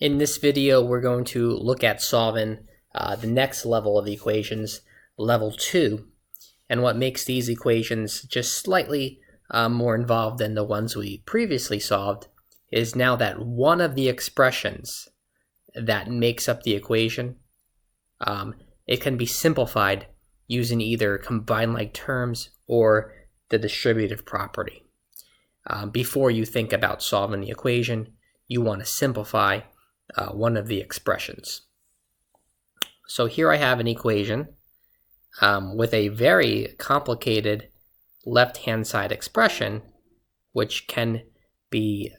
In this video, we're going to look at solving the next level of equations, level 2. And what makes these equations just slightly more involved than the ones we previously solved is now that one of the expressions that makes up the equation, it can be simplified using either combined like terms or the distributive property. Before you think about solving the equation, you want to simplify one of the expressions. So here I have an equation with a very complicated left-hand side expression, which can be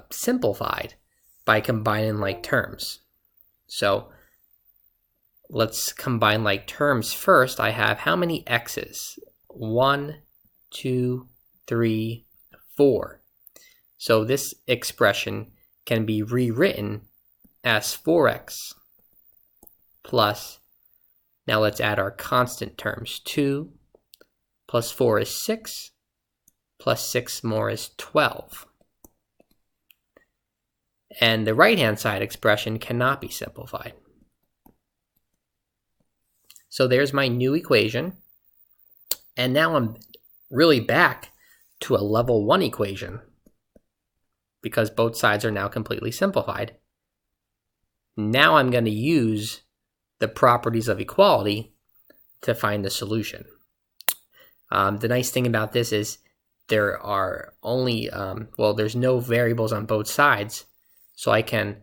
simplified by combining like terms. So let's combine like terms first. I have how many x's? 1, 2, 3, 4. So this expression can be rewritten as 4x plus, now let's add our constant terms, 2 plus 4 is 6, plus 6 more is 12. And the right-hand side expression cannot be simplified. So there's my new equation. And now I'm really back to a level 1 equation because both sides are now completely simplified. Now I'm going to use the properties of equality to find the solution. The nice thing about this is there are only, there's no variables on both sides, so I can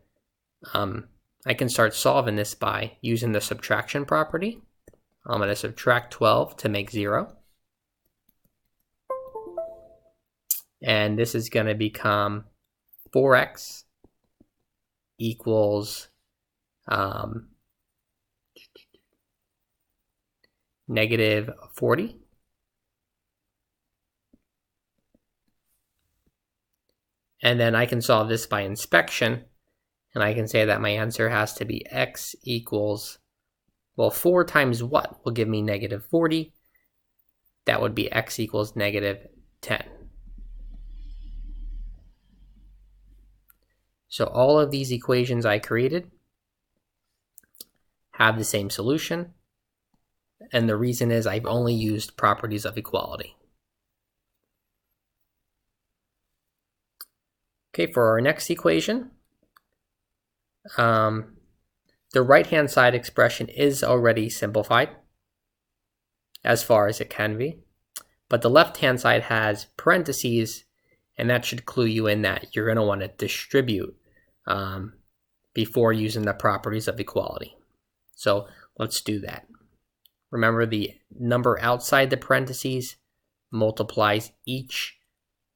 start solving this by using the subtraction property. I'm going to subtract 12 to make 0. And this is going to become 4x equals negative 40. And then I can solve this by inspection, and I can say that my answer has to be x equals, 4 times what will give me negative 40? That would be x equals negative 10. So all of these equations I created have the same solution, and the reason is I've only used properties of equality. Okay, for our next equation, the right-hand side expression is already simplified as far as it can be, but the left-hand side has parentheses, and that should clue you in that you're going to want to distribute before using the properties of equality. So let's do that. Remember, the number outside the parentheses multiplies each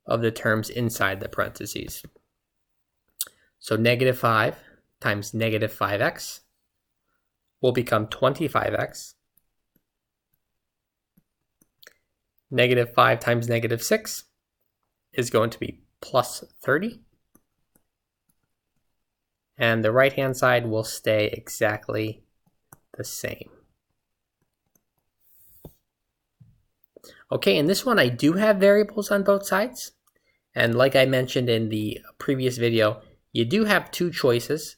of the terms inside the parentheses. So negative 5 times negative 5x will become 25x. Negative 5 times negative 6 is going to be plus 30. And the right-hand side will stay exactly the same. Okay, in this one I do have variables on both sides. And like I mentioned in the previous video, you do have two choices.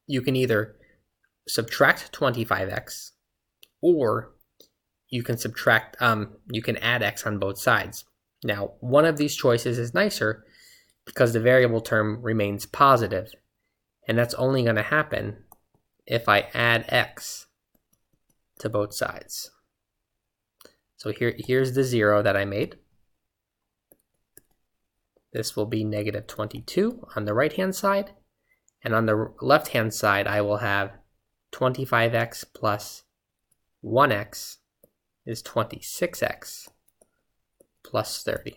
You can either subtract 25x, or you can add x on both sides. Now, one of these choices is nicer because the variable term remains positive, and that's only going to happen if I add x to both sides. So here's the 0 that I made. This will be negative 22 on the right-hand side, and on the left-hand side I will have 25x plus 1x is 26x plus 30.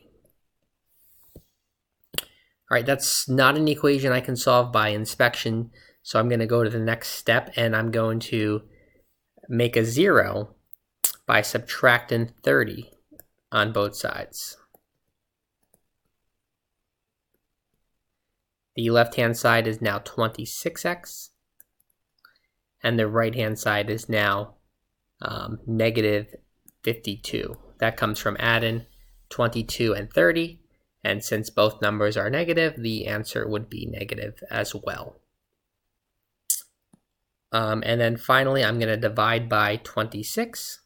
All right, that's not an equation I can solve by inspection, so I'm going to go to the next step, and I'm going to make a 0 by subtracting 30 on both sides. The left-hand side is now 26x, and the right-hand side is now negative 52. That comes from adding 22 and 30, And since both numbers are negative, the answer would be negative as well. And then finally, I'm going to divide by 26.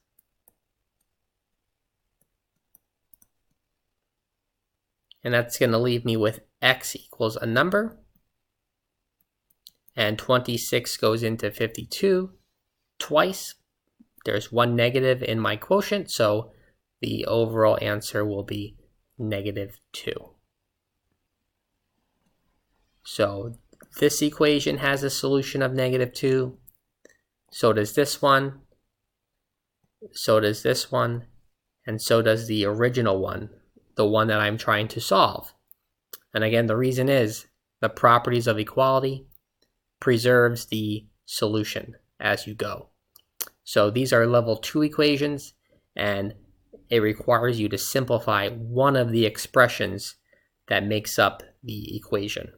And that's going to leave me with x equals a number. And 26 goes into 52 twice. There's one negative in my quotient, so the overall answer will be -2. So this equation has a solution of -2. So does this one. So does this one. And so does the original one, the one that I'm trying to solve. And again, the reason is the properties of equality preserves the solution as you go. So these are level 2 equations, and it requires you to simplify one of the expressions that makes up the equation.